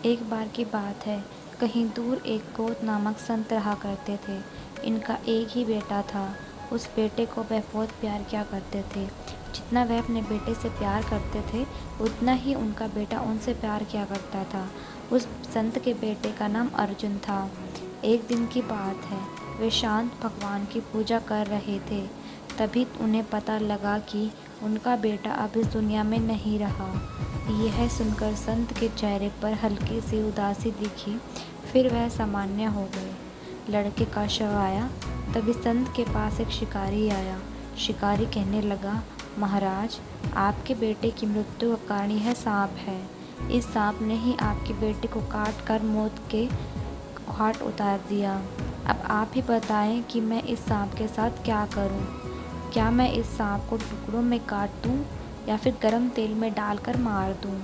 एक बार की बात है, कहीं दूर एक गोत नामक संत रहा करते थे। इनका एक ही बेटा था। उस बेटे को वह बहुत प्यार किया करते थे। जितना वह अपने बेटे से प्यार करते थे, उतना ही उनका बेटा उनसे प्यार किया करता था। उस संत के बेटे का नाम अर्जुन था। एक दिन की बात है, वे शांत भगवान की पूजा कर रहे थे। तभी उन्हें पता लगा कि उनका बेटा अब इस दुनिया में नहीं रहा। यह सुनकर संत के चेहरे पर हल्की सी उदासी दिखी, फिर वह सामान्य हो गए। लड़के का शव आया, तभी संत के पास एक शिकारी आया। शिकारी कहने लगा, महाराज, आपके बेटे की मृत्यु का कारण यह सांप है। इस सांप ने ही आपके बेटे को काट कर मौत के घाट उतार दिया। अब आप ही बताएं कि मैं इस सांप के साथ क्या करूं? क्या मैं इस सांप को टुकड़ों में काट दूं या फिर गर्म तेल में डालकर मार दूं?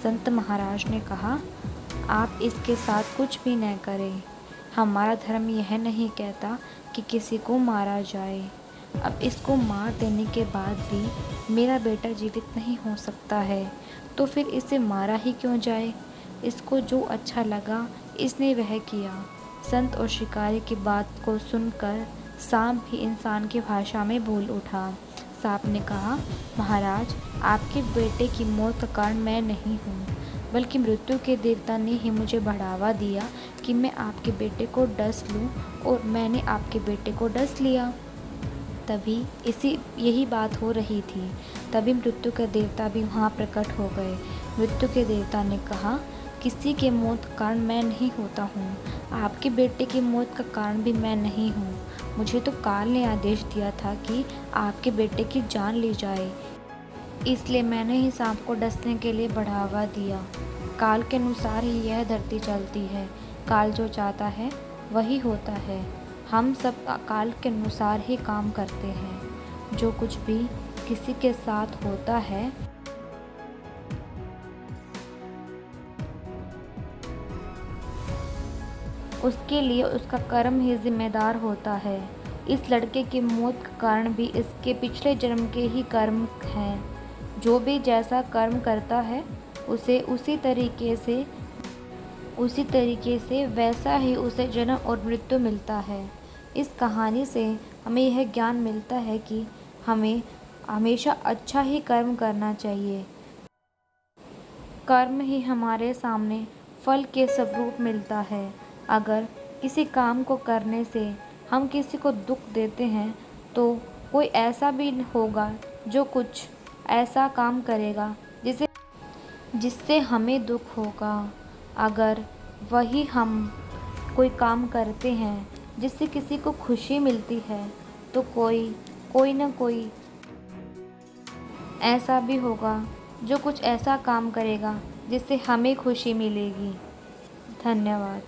संत महाराज ने कहा, आप इसके साथ कुछ भी न करें। हमारा धर्म यह नहीं कहता कि किसी को मारा जाए। अब इसको मार देने के बाद भी मेरा बेटा जीवित नहीं हो सकता है, तो फिर इसे मारा ही क्यों जाए? इसको जो अच्छा लगा इसने वह किया। संत और शिकारी की बात को सुनकर सांप भी इंसान की भाषा में बोल उठा। सांप ने कहा, महाराज, आपके बेटे की मौत का कारण मैं नहीं हूँ, बल्कि मृत्यु के देवता ने ही मुझे बढ़ावा दिया कि मैं आपके बेटे को डस लूँ, और मैंने आपके बेटे को डस लिया। तभी यही बात हो रही थी। तभी मृत्यु के देवता भी वहाँ प्रकट हो गए। मृत्यु के देवता ने कहा, किसी के मौत का कारण मैं नहीं होता हूँ। आपके बेटे की मौत का कारण भी मैं नहीं हूँ। मुझे तो काल ने आदेश दिया था कि आपके बेटे की जान ली जाए, इसलिए मैंने ही सांप को डसने के लिए बढ़ावा दिया। काल के अनुसार ही यह धरती चलती है। काल जो चाहता है वही होता है। हम सब काल के अनुसार ही काम करते हैं। जो कुछ भी किसी के साथ होता है, उसके लिए उसका कर्म ही जिम्मेदार होता है। इस लड़के की मौत का कारण भी इसके पिछले जन्म के ही कर्म हैं। जो भी जैसा कर्म करता है, उसे उसी तरीके से वैसा ही उसे जन्म और मृत्यु मिलता है। इस कहानी से हमें यह ज्ञान मिलता है कि हमें हमेशा अच्छा ही कर्म करना चाहिए। कर्म ही हमारे सामने फल के स्वरूप मिलता है। अगर किसी काम को करने से हम किसी को दुख देते हैं, तो कोई ऐसा भी होगा जो कुछ ऐसा काम करेगा जिससे हमें दुख होगा। अगर वही हम कोई काम करते हैं जिससे किसी को खुशी मिलती है, तो कोई न कोई ऐसा भी होगा जो कुछ ऐसा काम करेगा जिससे हमें खुशी मिलेगी। धन्यवाद।